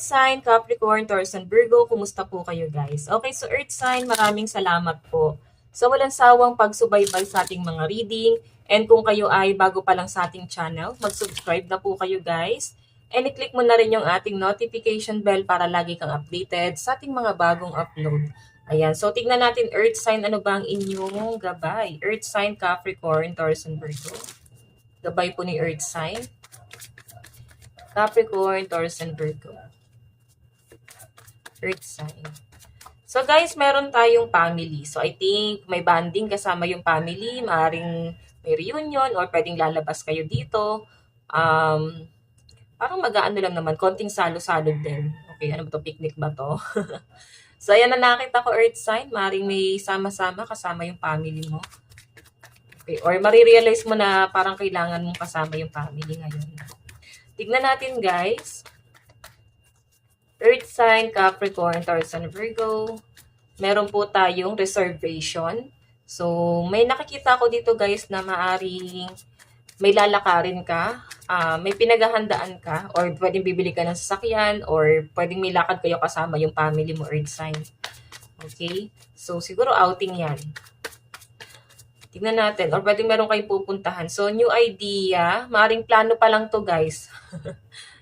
sign, Capricorn, Taurus, and Virgo, kumusta po kayo guys? Okay, so Earth sign, maraming salamat po sa walang sawang pagsubaybay sa ating mga reading. And kung kayo ay bago pa lang sa ating channel, mag-subscribe na po kayo guys. And i-click mo na rin yung ating notification bell para lagi kang updated sa ating mga bagong upload. Ayan, so tignan natin Earth sign, ano ba ang inyong gabay? Earth sign, Capricorn, Taurus, and Virgo. Gabay po ni Earth sign. Capricorn, Taurus, and Virgo. Earth sign. So guys, meron tayong family. So I think may bonding kasama yung family. Maaring may reunion or pwedeng lalabas kayo dito. Parang mag-aano lang naman. Konting salo-salo din. Okay, ano ba to? Picnic ba to? So ayan na nakita ko Earth sign. Maaring may sama-sama kasama yung family mo. Okay, or marirealize mo na parang kailangan mong kasama yung family ngayon. Tignan natin guys. Earth sign, Capricorn, Taurus, and Virgo. Meron po tayong reservation. So, may nakikita ko dito guys na maaring may lalakarin ka, may pinaghahandaan ka, or pwedeng bibili ka ng sasakyan, or pwedeng may lakad kayo kasama yung family mo, Earth sign. Okay? So, siguro outing yan. Tignan natin. Or pwedeng meron kayong pupuntahan. So, new idea. Maaring plano pa lang to guys.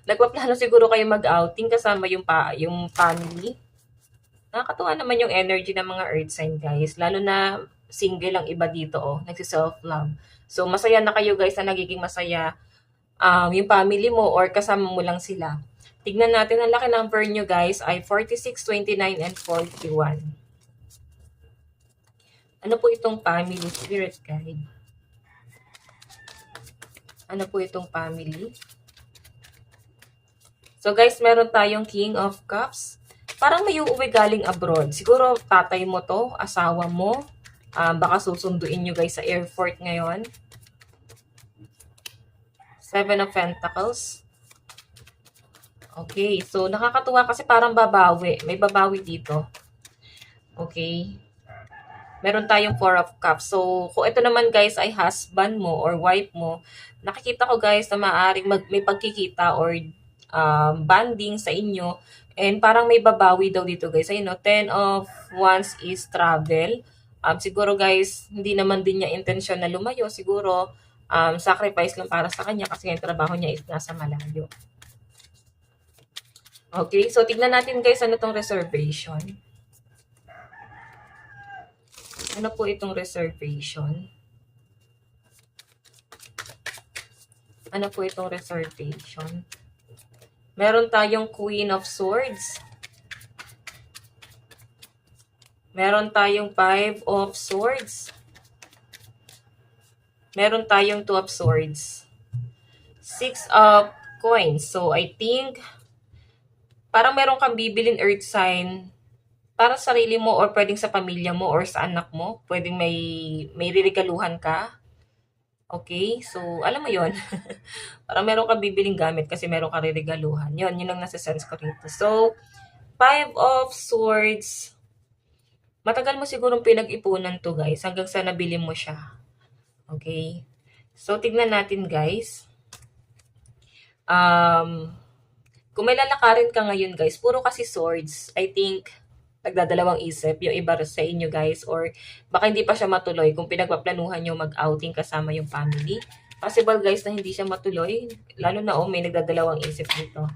Nagpaplano siguro kayo mag-outing kasama yung family. Nakakatuwa naman yung energy ng mga Earth sign guys. Lalo na single ang iba dito nagsi-self-love. So, masaya na kayo guys na nagiging masaya yung family mo or kasama mo lang sila. Tignan natin, ang laki number nyo guys ay 46, 29, and 41. Ano po itong family spirit guide? Ano po itong family? So guys, meron tayong King of Cups. Parang may uuwi galing abroad. Siguro tatay mo to, asawa mo. Baka susunduin nyo guys sa airport ngayon. 7 of Pentacles. Okay, so nakakatuwa kasi parang babawi. May babawi dito. Okay. Meron tayong 4 of Cups. So, kung ito naman guys ay husband mo or wife mo, nakikita ko guys na maaaring may pagkikita or bonding sa inyo. And parang may babawi daw dito guys. Ayun, 10 of Wands is travel. Siguro guys, hindi naman din niya intention na lumayo. Siguro, sacrifice lang para sa kanya kasi yung trabaho niya is nasa malayo. Okay, so tignan natin guys ano tong reservation. Ano po itong reservation? Ano po itong reservation? Meron tayong Queen of Swords. Meron tayong 5 of Swords. Meron tayong 2 of Swords. 6 of Coins. So, I think, parang meron kang bibilin Earth sign para sa sarili mo or pwedeng sa pamilya mo or sa anak mo. Pwedeng may riregaluhan ka. Okay? So, alam mo yon. Parang meron kang bibiling gamit kasi meron kang riregaluhan. Yun ang nasa-sense ko rito. So, 5 of Swords. Matagal mo sigurong pinag-ipunan to guys hanggang sa nabili mo siya. Okay? So, tignan natin guys. Kung may lalakarin ka ngayon guys, puro kasi swords. I think, nagdadalawang isip yung iba sa inyo guys or baka hindi pa siya matuloy kung pinagpaplanuhan nyo mag-outing kasama yung family. Possible guys na hindi siya matuloy lalo na may nagdadalawang isip dito.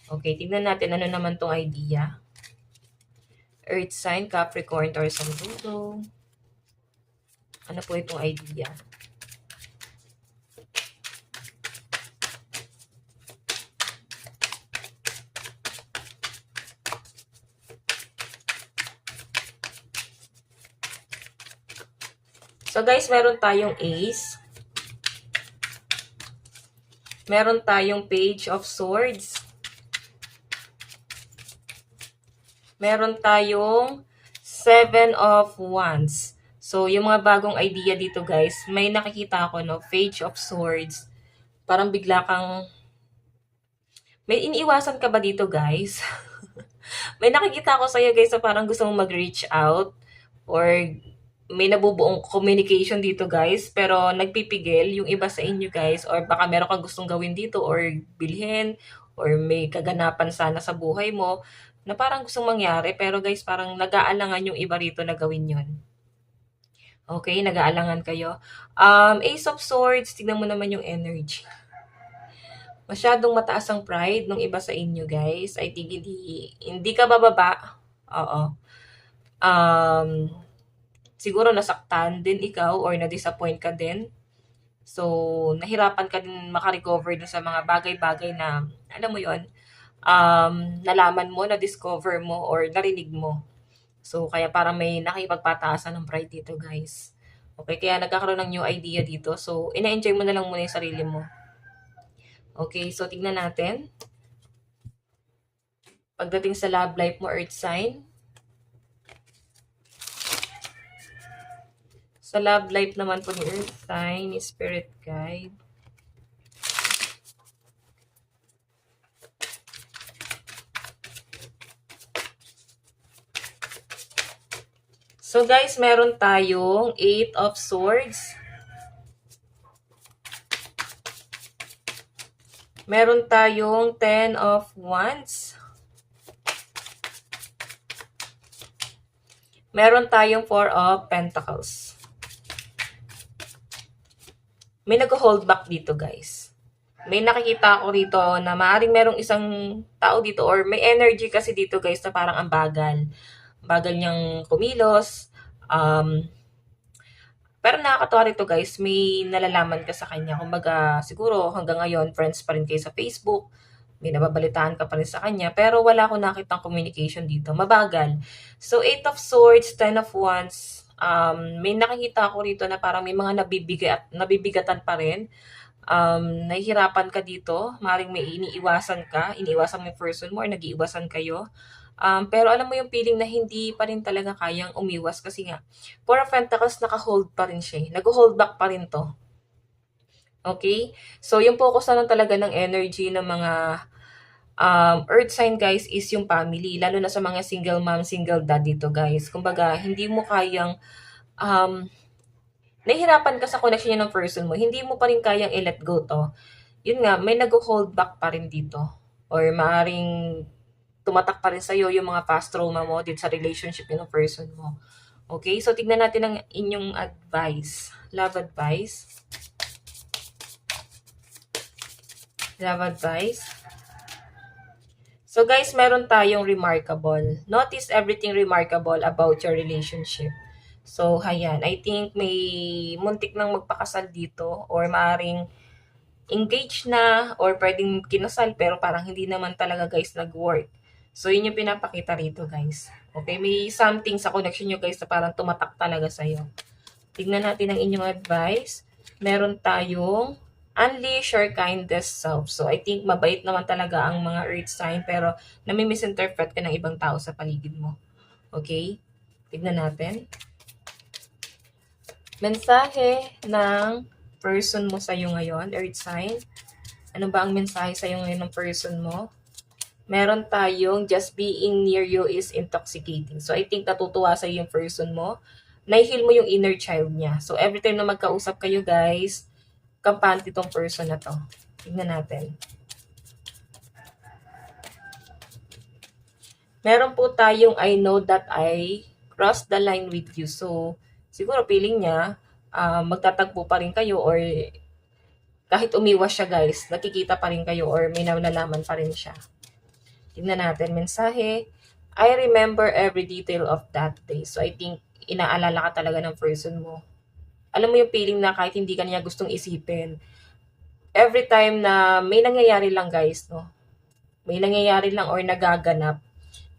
Okay, tignan natin ano naman tong idea. Earth sign, Capricorn, Taurus, and Virgo. Ano po itong idea? So guys, meron tayong Ace. Meron tayong Page of Swords. Meron tayong 7 of Wands. So, yung mga bagong idea dito guys, may nakikita ako Page of Swords. Parang bigla kang... May iniiwasan ka ba dito guys? May nakikita ako sa'yo guys na parang gusto mong mag-reach out or may nabubuong communication dito guys, pero nagpipigil yung iba sa inyo guys or baka meron kang gustong gawin dito or bilhin or may kaganapan sana sa buhay mo na parang gustong mangyari pero guys parang nag-aalangan yung iba rito na gawin yun. Okay, nag-aalangan kayo. Ace of Swords, tignan mo naman yung energy. Masyadong mataas ang pride ng iba sa inyo guys. I think hindi ka bababa. Oo. Siguro nasaktan din ikaw or na-disappoint ka din. So, nahirapan ka din makarecover dun sa mga bagay-bagay na, alam mo yon nalaman mo, na-discover mo, or narinig mo. So, kaya parang may nakipagpataasan ng pride dito, guys. Okay, kaya nagkakaroon ng new idea dito. So, ina-enjoy mo na lang muna yung sarili mo. Okay, so tignan natin. Pagdating sa love life mo, Earth sign. Sa love life naman po ni Earth sign, Spirit Guide. So guys, meron tayong 8 of Swords. Meron tayong 10 of Wands. Meron tayong 4 of Pentacles. May nag-hold back dito, guys. May nakikita ako dito na maaaring merong isang tao dito or may energy kasi dito, guys, na parang ang bagal. Bagal niyang kumilos. Pero nakakatawa rito, guys. May nalalaman ka sa kanya. Kumbaga, siguro hanggang ngayon, friends pa rin kayo sa Facebook. May nababalitaan ka pa rin sa kanya. Pero wala akong nakitang communication dito. Mabagal. So, 8 of Swords, 10 of Wands. May nakikita ako rito na parang may mga nabibigatan pa rin. Nahihirapan ka dito. Maring may iniiwasan ka. Iniiwasan mo yung person mo or nag-iiwasan kayo. Pero alam mo yung feeling na hindi pa rin talaga kayang umiwas kasi nga, 4 of Pentacles naka-hold pa rin siya. Nag-hold back pa rin to. Okay? So, yung focus na lang talaga ng energy ng mga Earth sign, guys, is yung family. Lalo na sa mga single mom, single dad dito, guys. Kumbaga, hindi mo kayang, nahihirapan ka sa connection ng person mo. Hindi mo pa rin kayang i-let go to. Yun nga, may nag-hold back pa rin dito. Or maaring tumatak pa rin sa'yo yung mga past trauma mo dito sa relationship ng person mo. Okay? So, tignan natin ang inyong advice. Love advice. Love advice. So guys, meron tayong remarkable. Notice everything remarkable about your relationship. So, ayan. I think may muntik nang magpakasal dito or maaring engaged na or pwedeng kinasal pero parang hindi naman talaga, guys, nag-work. So, yun yung pinapakita rito, guys. Okay, may something sa connection nyo, guys, na parang tumatak talaga sa'yo. Tignan natin ang inyong advice. Meron tayong unleash your kindest self. So, I think mabait naman talaga ang mga earth sign pero nami-misinterpret ka ng ibang tao sa paligid mo. Okay? Tignan natin. Mensahe ng person mo sa'yo ngayon, earth sign. Ano ba ang mensahe sa'yo ngayon ng person mo? Meron tayong just being near you is intoxicating. So, I think natutuwa sa'yo yung person mo. Nai-heal mo yung inner child niya. So, every time na magkausap kayo, guys, kampante itong person na to. Tignan natin. Meron po tayong I know that I crossed the line with you. So, siguro feeling niya, magtatagpo pa rin kayo or kahit umiwas siya, guys, nakikita pa rin kayo or may nalalaman pa rin siya. Tignan natin. Mensahe, I remember every detail of that day. So, I think inaalala ka talaga ng person mo. Alam mo yung feeling na kahit hindi ka niya gustong isipin, every time na may nangyayari lang, guys, no? May nangyayari lang or nagaganap,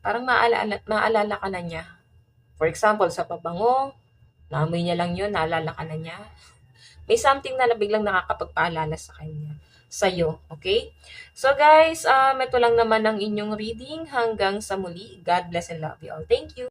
parang maalala ka na niya. For example, sa pabango, naamoy niya lang yun, naalala ka na niya. May something na biglang nakakapagpaalala sa kanya, sa'yo, okay? So guys, ito lang naman ang inyong reading. Hanggang sa muli. God bless and love you all. Thank you.